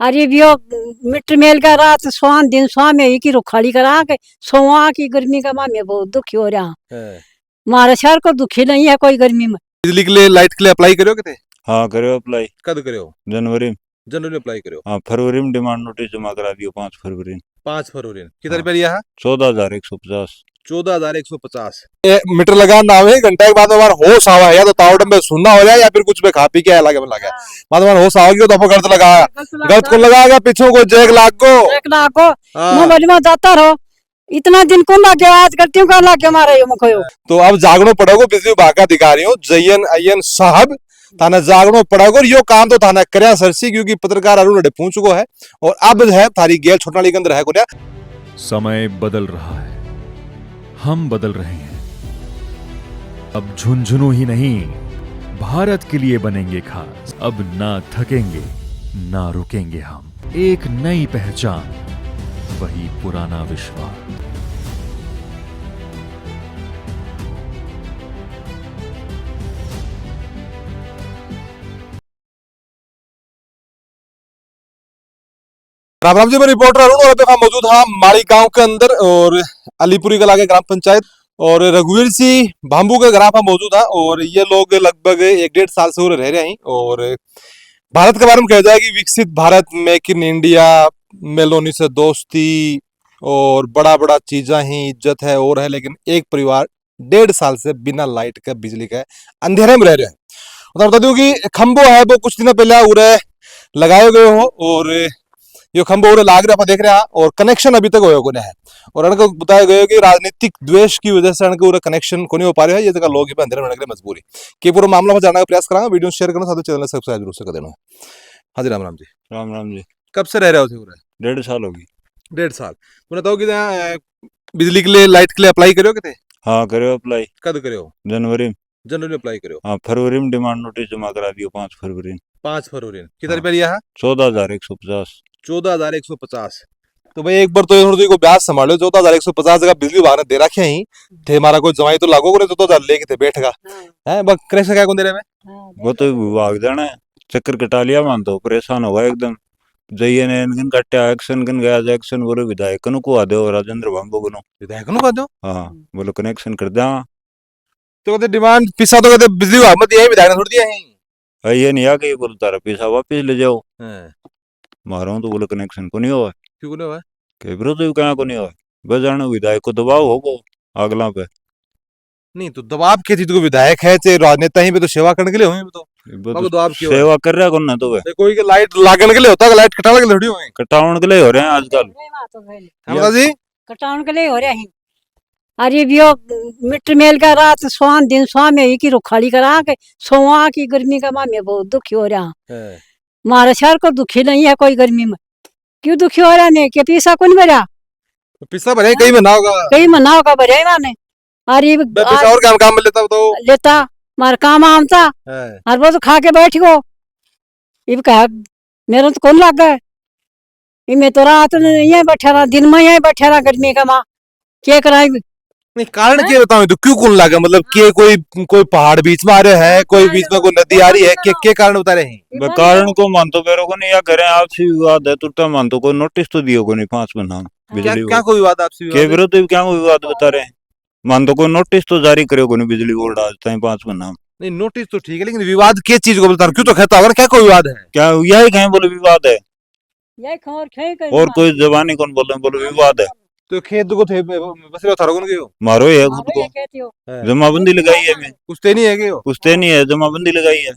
अरे भी मिट्टी मेल का रात सुहान दिन सुहा में की रुखाली करा के सोवा की गर्मी का मामे बहुत दुखी हो रहा। है। हमारे शहर को दुखी नहीं है कोई गर्मी में। बिजली के लिए लाइट के लिए अप्लाई करो कितने? हाँ करो अप्लाई। कद करो? जनवरी में। जनवरी में अप्लाई करो। हाँ फरवरी में डिमांड नोटिस जमा करा दियो 5 फरवरी। 5 फरवरी कितना हाँ। रुपया लिया है? 14,150। 14,150 मीटर लगा ना हुए घंटे के बाद हमारा होश आवा है या तो तावड़ में सुनना हो जाए या फिर कुछ में खा पी के लगे लगा बाद हमारा होश आवेगी तो गलत लगाया गलत को लगाएगा पीछे को जैक लाख को मोबाइल में जाता रहो इतना दिन कौन लग गया आज करती हूँ कहाँ लग गया हमारे मुखो। तो अब जागनो पड़ेगा बिजली विभाग का अधिकारियों जयन अयन साहब थाना जागनो पड़ेगा और यो काम तो थाना करया सरसी क्योंकि पत्रकार अरुण पूछ चुको है और अब है थारी गेल छोटा के अंदर है को समय बदल रहा है, हम बदल रहे हैं। अब झुंझुनू ही नहीं भारत के लिए बनेंगे खास। अब ना थकेंगे ना रुकेंगे हम। एक नई पहचान, वही पुराना विश्वास। राम राम जी, मैं रिपोर्टर अरुण और अभी मौजूद हाँ माड़ी गांव के अंदर और अलीपुरी कला के ग्राम पंचायत और रघुवीर सिंह भांबू के ग्राम पर मौजूद है और ये लोग लगभग 1-1.5 साल से रह रहे हैं और भारत के बारे में कहा जाए कि विकसित Bharat, make in India, Meloni से दोस्ती और बड़ा बड़ा चीजा ही इज्जत है और है, लेकिन एक परिवार 1.5 साल से बिना लाइट का बिजली का अंधेरे में रह रहे हैं। बता दूं कि खंबो है वो कुछ दिन पहले उरे लगाए गए हो और ये खंबो उरे लाग रहा देख रहे हैं और कनेक्शन अभी तक हो है और उनको बताया गया कि राजनीतिक द्वेष की वजह से उनके कनेक्शन को नहीं हो पा रहे हैं। ये जगह लोग अंधेरे में रहने के लिए मजबूरी के पूरा मामला में जानने का प्रयास करांगा। वीडियो शेयर करना, साथ चैनल सब्सक्राइब जरूर से कर देना। हाँ जी, राम राम जी। राम राम जी। कब से रह रहे हो? 1.5 साल होगी। 1.5 साल। तुमने बताओ कि बिजली के लिए लाइट के लिए अप्लाई करो कितने? हाँ करो अप्लाई। कद करो? जनवरी में। जनवरी में अप्लाई करो। हाँ फरवरी में डिमांड नोटिस जमा करा दियो 5 फरवरी। 5 फरवरी कितना रुपया लिया है? 14,150। 14,150। तो भाई एक बार तो ये को ब्याज संभालो। 14,150 का बिजली विभाग ने दे रखे ही थे। हमारा कोई जमाई तो लागू करे 14,000 लेके थे बैठेगा है बस कनेक्शन क्या कौन दे रहे में? वो तो विभाग जाना है। चक्कर कटा लिया मान तो परेशान होगा एकदम। जइए ने इनकन कट्या एक्शन कन गया एक्शन बोलो विधायक को आ दो राजेंद्र भांबो को विधायक नु कर दो। हाँ बोलो कनेक्शन कर दे। तो कहते डिमांड पिसा तो कहते बिजली विभाग में दिया है, विधायक ने थोड़ी दिया है। ये नहीं आ गई बोलो तारा पैसा वापस ले जाओ। मारो तो बोलो कनेक्शन को नहीं हुआ। क्यों नहीं हुआ? के विरोध कहाँ को नहीं हुआ। बस जाने विधायक को दबाव होगा अगला पे। नहीं तो दबाव के चीज को विधायक है चाहे राजनेता ही पे तो सेवा करने के लिए हुए तो दबाव क्यों सेवा कर रहा कौन ना तो वे कोई के लाइट लागने के लिए होता है, लाइट कटाने के लिए थोड़ी हुए। कटाउन के लिए हो रहे हैं आजकल। हमदा जी कटाउन के लिए हो रहे हैं। अरे भी मिट्टी मेल का रात सुहान दिन सुहा में की रुखाली करा के सोवा की गर्मी का मामे बहुत दुखी हो रहा। हमारे शहर को दुखी नहीं है कोई गर्मी में। क्यों दुखी हो रहा ने के पैसा कौन भरा? पैसा भरे कई महीना होगा, कई महीना होगा भरे माने। अरे पैसा और काम में लेता तो लेता मार काम आमता हर वो तो खा के बैठ गो। इब कहा मेरा तो कौन लग गया मैं तो रात यहीं बैठा रहा, दिन में यहीं बैठा रहा गर्मी का माँ क्या कराए। नहीं कारण क्या बताऊं तो क्यों कौन लगा मतलब कि कोई पहाड़ बीच में आ रहे हैं, कोई बीच में कोई नदी आ रही है, क्या कारण बता रहे हैं? कारण को मानतो मेरे को नहीं या करें आपसी विवाद है तो मानतो कोई नोटिस तो दियो को नहीं 5 महीना बिजली क्या कोई विवाद आपसी के विरोध क्या विवाद बता रहे हैं? मानतो कोई नोटिस तो जारी करे को नहीं बिजली बोर्ड आज तक 5 महीना। नहीं नोटिस तो ठीक है लेकिन विवाद किस चीज को बता रहे क्यों तो कहता अगर क्या कोई विवाद है? क्या यही कहें बोले विवाद है और कोई जबानी कौन बोले विवाद है? तो खेत को थे बस थारो कौन गयो मारो है खुद को जमाबंदी लगाई है मैं पूछते नहीं है गयो पूछते नहीं है जमाबंदी लगाई है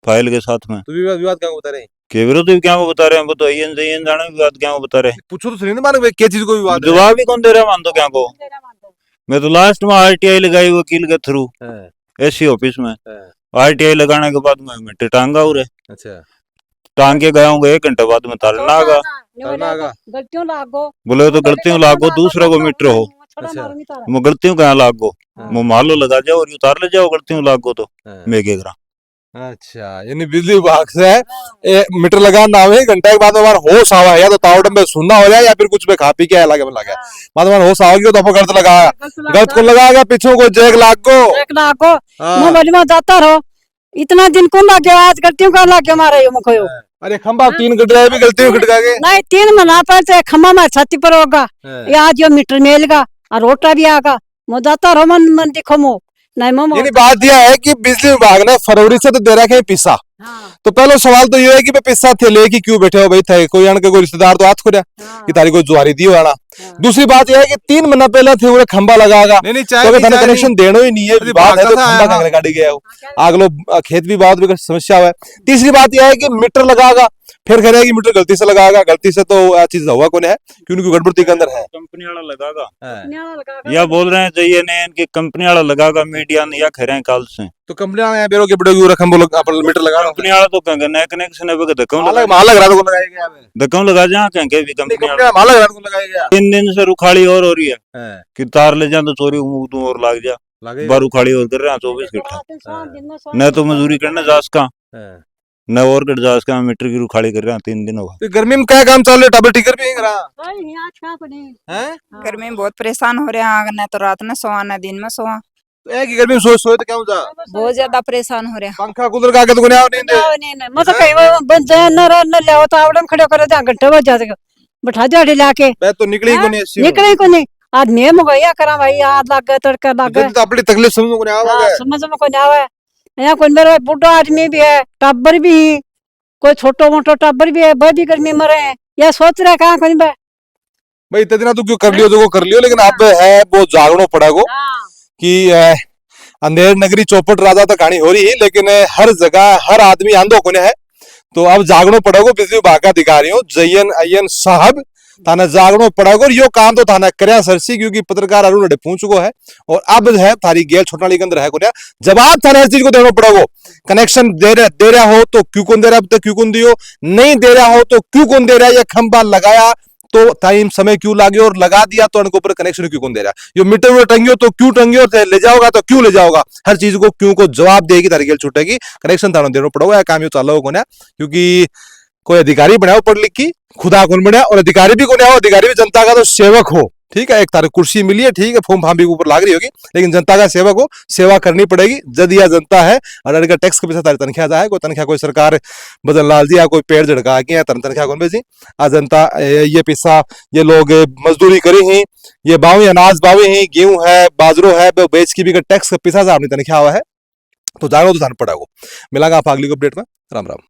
फाइल के साथ में। तो विवाद क्या बता रहे हैं? के विरोध क्या वो बता रहे हैं? वो तो अयन जयन जाने विवाद क्या वो बता रहे हैं? पूछो तो सही ना मानो क्या चीज को विवाद जवाब ही कौन दे रहा मान तो क्या को। मैं तो लास्ट में आरटीआई लगाई वकील के थ्रू एससी ऑफिस में। आरटीआई लगाने के बाद में टांगा उरे। अच्छा टांग के गया हूँ 1 घंटे बाद में तारना आगा गलतियों लागो बोले तो गलतियों लागो दूसरा को मीटर हो वो गलतियों कहाँ लागो वो मालो लगा जाओ और उतार ले जाओ गलतियों लागो तो मेघे ग्राम। अच्छा यानी बिजली विभाग से मीटर लगा ना हुए घंटे के बाद हमारा होश आवा है या तो तावड़ में सुनना हो जाए या फिर कुछ में खा पी के लगे बाद हमारा होश आवेगी तो गलत लगाया गलत को लगाएगा पीछे को जैक लाख को मोबाइल में जाता रहो इतना दिन कौन लग गया आज करती हूँ कहाँ लग गया हमारा ये मुखो अरे खंबा 3 कट गए भी गलती में कट गए। नहीं 3 मना पर तो खम्मा में छाती पर होगा या जो मीटर मेल का और रोटा भी आगा मोदाता रोमन मन दिखो मो नहीं मो यानी बात यह है कि बिजली विभाग ने फरवरी से तो दे रखे हैं पिस्सा। हाँ, तो पहला सवाल तो ये है कि पिस्सा थे लेके क्यों बैठे हो भाई थे कोई आने के कोई रिश्तेदार तो हाथ खोया हाँ, कि तारी कोई जुआरी दी होना। हाँ। दूसरी बात यह है कि 3 महीना पहले थे वो खंबा लगागा नहीं तो थाने कनेक्शन देना ही नहीं है बात है तो खंबा कांगरे काटी गया हो आगलो खेत भी बहुत भी समस्या है। तीसरी बात यह है कि मीटर लगागा फिर कह रहे कि मीटर गलती से लगागा गलती से तो आ चीज हुआ कौन है क्योंकि गड़बड़ी के अंदर है कंपनी वाला लगागा न्याला लगा कर या बोल रहे हैं चाहिए नहीं इनकी कंपनी वाला लगागा मीडिया ने या कह रहे हैं कल से तो कंपनियां यहाँ बेरो के बड़े रखम बोलो अपन मीटर लगा कंपनी वाला तो कहेंगे नए कनेक्शन है वो धक्का माल लग रहा तो लगाया गया धक्का लगा जहाँ कहेंगे भी कंपनी वाला कंपनी माल लग रहा तो लगाया गया 3 दिन से रुखाड़ी और हो रही है है कि तार ले जा तो चोरी उमुक दूं और लाग जा लगे बार उखाड़ी और कर रहे हैं 24 घंटा न तो मजदूरी करने जास का है। न और कट जास का मीटर की रुखाड़ी कर रहे हैं 3 दिन होगा तो गर्मी में क्या काम चल रहा है डबल टिकर भी नहीं रहा है गर्मी में बहुत परेशान हो रहे हैं आग न तो रात में सोआ न दिन में सोआ तो एक ही गर्मी में सोए तो क्या हो जा बहुत ज्यादा परेशान हो रहे हैं पंखा कूलर का आगे तो गुनिया नहीं दे मैं तो कहीं बन जाए न ले तो आवड़म खड़े करे जा घंटे बज जाते बैठा दिहाड़ी लाके मैं तो निकली हाँ, को नहीं ऐसी निकले को नहीं आज मैं मुगैया करा भाई आज लग गए तड़का लग गए तो अपनी तकलीफ समझ को नहीं हाँ, आवा समझ में कोई आवे यहाँ कोई मेरा बुढ़ा आदमी भी है टब्बर भी है, कोई छोटो मोटो टब्बर भी है वह भी गर्मी मरे हैं या सोच रहा है कहाँ कोई बे भाई इतने दिन तू क्यों कर लियो जो को कर लियो लेकिन अब है वो जागनो पड़ेगो कि अंधेर नगरी चौपट राजा तक कहानी हो रही है लेकिन हर जगह हर आदमी आंदो कोने है तो अब जागनो पड़ेगो बिजली विभाग का अधिकारियों जयन अयन साहब थाना जागनो पड़ेगो और यो काम तो थाना करया सरसी क्योंकि पत्रकार अरुण अडे पूछ चुको है और अब है थारी गेल छोटनाली के अंदर है कोने जवाब थाना हर चीज को देना पड़ेगो कनेक्शन दे रहा हो तो क्यों कौन दे रहा अब तक क्यों कौन दियो नहीं दे रहा हो तो क्यों कौन दे रहा ये खंबा लगाया तो टाइम समय क्यों लागे और लगा दिया तो उनके ऊपर कनेक्शन क्यों कौन दे रहा है यो मीटर में टंगियो तो क्यों टंगियो ले जाओगा तो क्यों ले जाओगा हर चीज को क्यों को जवाब देगी तारीख छूटेगी कनेक्शन थाना देना पड़ेगा काम यो चालो को क्योंकि कोई अधिकारी बनाओ पढ़ लिख की खुदा कौन बना और अधिकारी भी कौन है अधिकारी भी जनता का तो सेवक हो ठीक है एक तारीख कुर्सी मिली है ठीक है फॉर्म फार्म भी ऊपर लाग रही होगी लेकिन जनता का सेवक हो सेवा करनी पड़ेगी जद या जनता है और अगर टैक्स के पैसा तारी तनख्वाह जाए कोई तनख्वाह कोई सरकार बदल लाल जी या कोई पेड़ झड़का के तनख्वाह कौन भेजी आ जनता ये पैसा ये लोग मजदूरी करी हैं ये बावी अनाज बावी हैं गेहूं है बाजरो है बेच की भी टैक्स का पैसा अपनी तनख्वाह हुआ है तो जानो तो थान पड़ा मिलागा आप अगली अपडेट में राम राम।